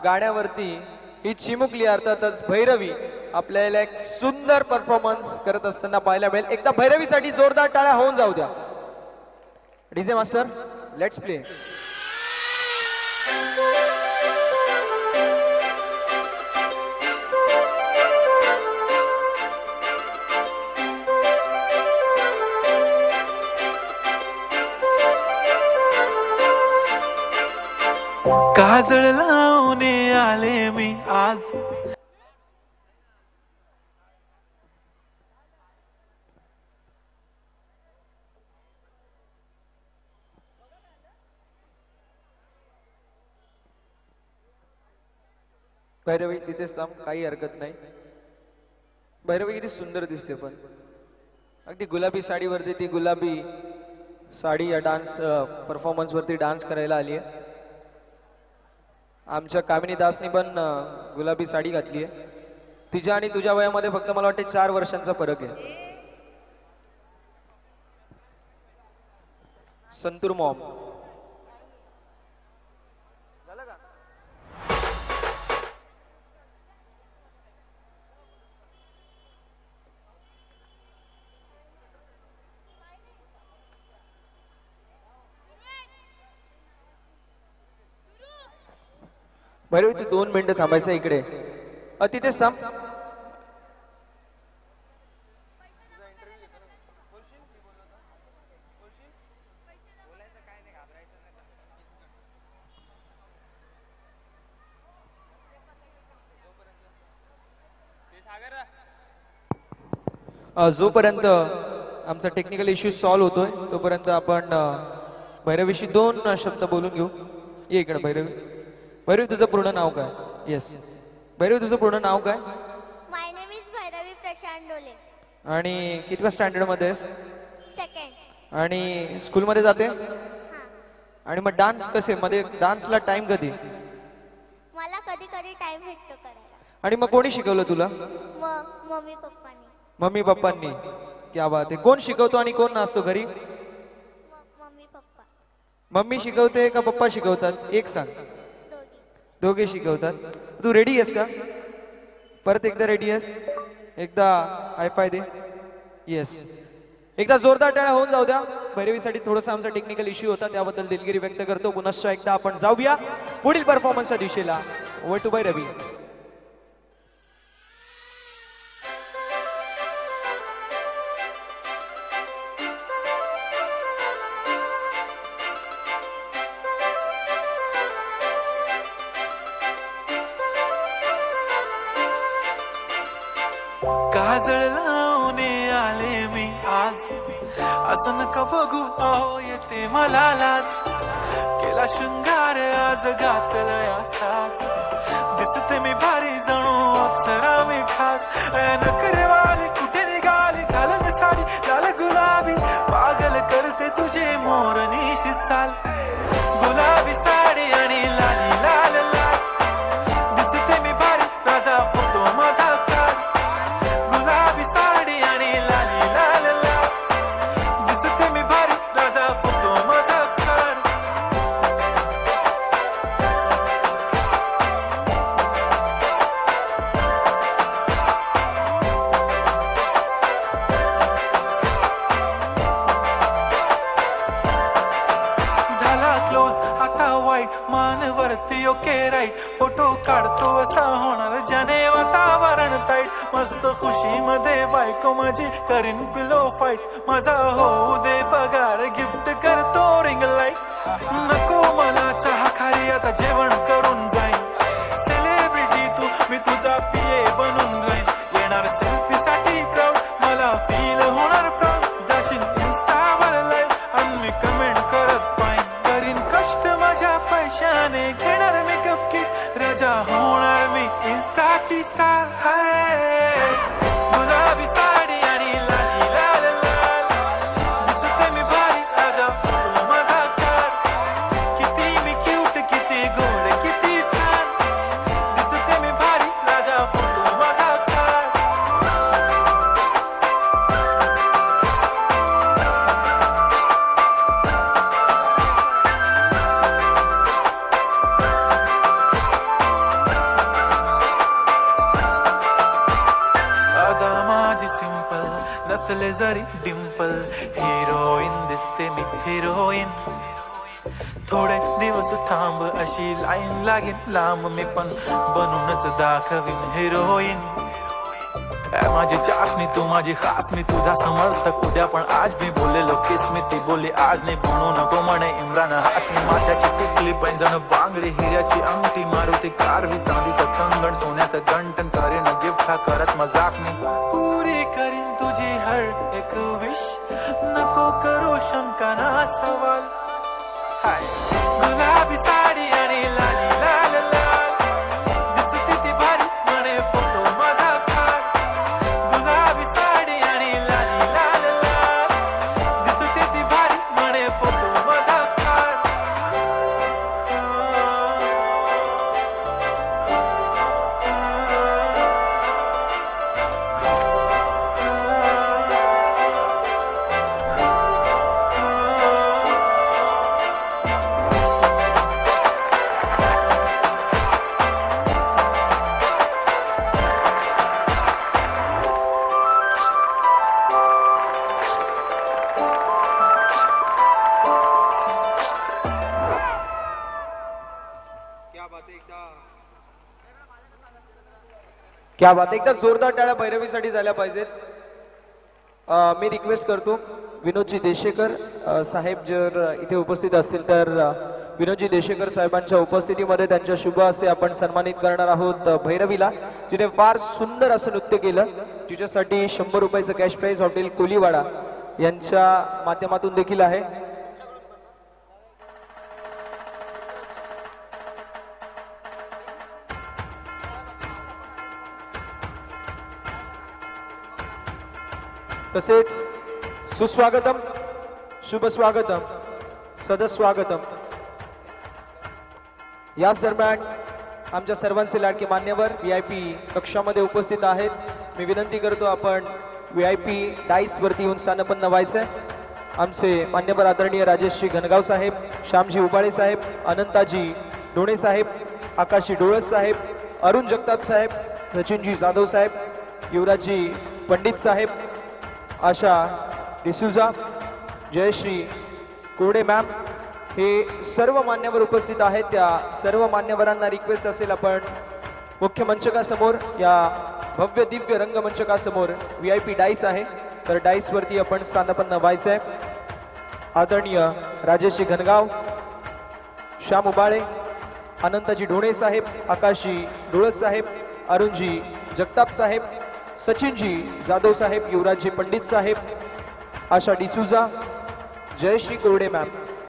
गाण्यावरती ही चिमुकली अर्थातच भैरवी आपल्याला एक सुंदर परफॉर्मन्स करत असताना पाहायला मिळेल. एकदा भैरवीसाठी जोरदार टाळ्या होऊन जाऊ द्या. DJ master, let's play. काजळ लावून आले मी आज. भैरवी तिथेच थांब, काही हरकत नाही. भैरवी किती सुंदर दिसते, पण अगदी गुलाबी साडीवरती ती गुलाबी साडी या डान्स परफॉर्मन्स वरती डान्स करायला आली आहे. आमच्या कामिनी दासनी पण गुलाबी साडी घातली आहे. तिच्या आणि तुझ्या वयामध्ये फक्त मला वाटते 4 वर्षांचा फरक आहे. संतूर मॉम. भैरवी तू 2 मिनिटं थांबायचं इकडे. तिथेच थांब. जोपर्यंत आमचा टेक्निकल इश्यू सॉल्व्ह होतोय तोपर्यंत आपण भैरवीशी 2 शब्द बोलून घेऊ. ये इकडे भैरवी. भैरवी तुझं पूर्ण नाव काय? येस भैरवी तुझं पूर्ण नाव काय? माय नेम इज भैरवी प्रशांत डोले. आणि कितव्या स्टँडर्ड मध्ये आहेस? सेकंड. आणि स्कूल मध्ये जाते? आणि मग डान्स कसे मध्ये डान्सला टाइम कधी? मला कधी कधी टाइम भेटतो करायला. आणि मग कोणी शिकवलं तुला? मम्मी पप्पानी. मम्मी पप्पांनी. क्या बात आहे. कोण शिकवतो आणि कोण नाचतो घरी? Mummy papa. मम्मी शिकवते का पप्पा शिकवतात? एक सांग. दोघे शिकवतात. तू रेडी आहेस का? परत एकदा रेडी आहेस? एकदा हायफाय दे. येस. एकदा जोरदार टाळ्या होऊन जाऊ द्या. भैरवीसाठी थोडासा आमचा टेक्निकल इश्यू होता, त्याबद्दल दिलगिरी व्यक्त करतो. पुनश्च एकदा आपण जाऊया पुढील परफॉर्मन्सच्या दिशेला. Over to Bhairavi. काजळ लावून आले मी आज. असं नका बघू अहो येते मला लाज. केला शृंगार आज घातलं असाच. दिसते मी भारी जणू अप्सरा मी खास. नखरेवाली कुठे निघाली घालन साडी लाल गुलाबी. पागल करते तुझे मोरनीशी चाल. गुलाबी साडी आणि लाली लाल लाल. दिसते मी भारी राजा फोटो माझा काढ. गुलाबी साडी आणि लाली लाल लाल. दिसते मी भारी राजा फोटो माझा काढ. झाला क्लोज आता वाईट मानवरती ओके राईट. फोटो काढतो असा होणार ज्याने वातावरण ताईट. मस्त खुशी मध्ये बायको माझी करीन पिलो फाईट. माझा होऊ दे पगार गिफ्ट करतो रिंग लाईट. नको मला चहा खारी आता जेवण करून जाईन. सेलिब्रिटी तू मी तुझा पिये बनून राहीन. येणार सेल्फी साठी क्राऊड मला फील होणार प्राऊड. जाशील इन्स्टावर लाईव्ह आणि मी कमेंट करत पाहिन. करीन कष्ट माझ्या पैशाने घेणार मेकअप किट. राजा होणार मी इन्स्टाची स्टार. गुलाबी साडी आणि लाली लाल लाल. दिसते मी भारी राजा फोटो माझा काढ. किती मी क्यूट किती गोड किती छान. दिसते मी भारी राजा फोटो माझा काढ. नसले जरी डिंपल, हिरोईन दिसते मी हिरोईन. थोडे दिवस थांब अशी लाईन लागेल लांब, मी पण बनूनच दाखवीन हिरोईन. माझी चाशनी तू माझी खास, मी तुझा समर्थक उद्या पण आज मी बोललेलो किस मी, ती बोलली आज नाही म्हणू नको म्हणे इम्रान हाशमी. माथ्याची टिकली पैंजण बांगडी हिऱ्याची अंगठी, मारुती कारवी चांदीचं कंगण सोन्याचं गंटन, करीन गिफ्ट हा करत मजाक मी. पुरी करीन तुझी हर एक विश, नको करू शंका ना सवाल. हाय गुलाबी साडी आणि लाली लाल लाल, दिसती ती भारी म्हणे फोटो माझा खाल. गुलाबी साडी आणि लाली लाल लाल, दिसती ती भारी म्हणे फोटो माझा खाल. क्या बात, एकदा जोरदार टाळ्या भैरवीसाठी झाल्या पाहिजेत. मी रिक्वेस्ट करतो विनोदजी देशेकर साहेब जर इथे उपस्थित असतील तर विनोदजी देशेकर साहेबांच्या उपस्थितीमध्ये त्यांच्या शुभ हस्ते आपण सन्मानित करणार आहोत भैरवीला, जिने फार सुंदर असं नृत्य केलं. तिच्यासाठी 100 रुपयाचं कॅश प्राइज हॉटेल कोलीवाडा यांच्या माध्यमातून देखील आहे. तसेच सुस्वागतम, शुभ स्वागतम, सदस्वागतम. याच दरम्यान आमच्या सर्वांचे लाडके मान्यवर VIP कक्षामध्ये उपस्थित आहेत. मी विनंती करतो आपण VIP डाईस वरती येऊन स्थानपन्न व्हायचंय. आमचे मान्यवर आदरणीय राजेशजी घनगाव साहेब, श्यामजी उबाळे साहेब, अनंताजी डोणे साहेब, आकाशजी डोळस साहेब, अरुण जगताप साहेब, सचिनजी जाधव साहेब, युवराजजी पंडित साहेब, आशा डिसूजा, जयश्री कोरडे मॅम, हे सर्व मान्यवर उपस्थित आहेत. त्या सर्व मान्यवरांना रिक्वेस्ट असेल आपण मुख्य मंचकासमोर या भव्य दिव्य रंगमंचकासमोर VIP डाईस आहे तर डाईस वरती आपण स्थानपन्न व्हायचंय. आदरणीय राजेशजी घनगाव, श्याम उबाळे, अनंतजी ढोणे साहेब, आकाशजी डोळस साहेब, अरुणजी जगताप साहेब, सचिनजी जाधव साहेब, युवराजजी पंडित साहेब, आशा डिसूजा, जयश्री कोरडे मॅम,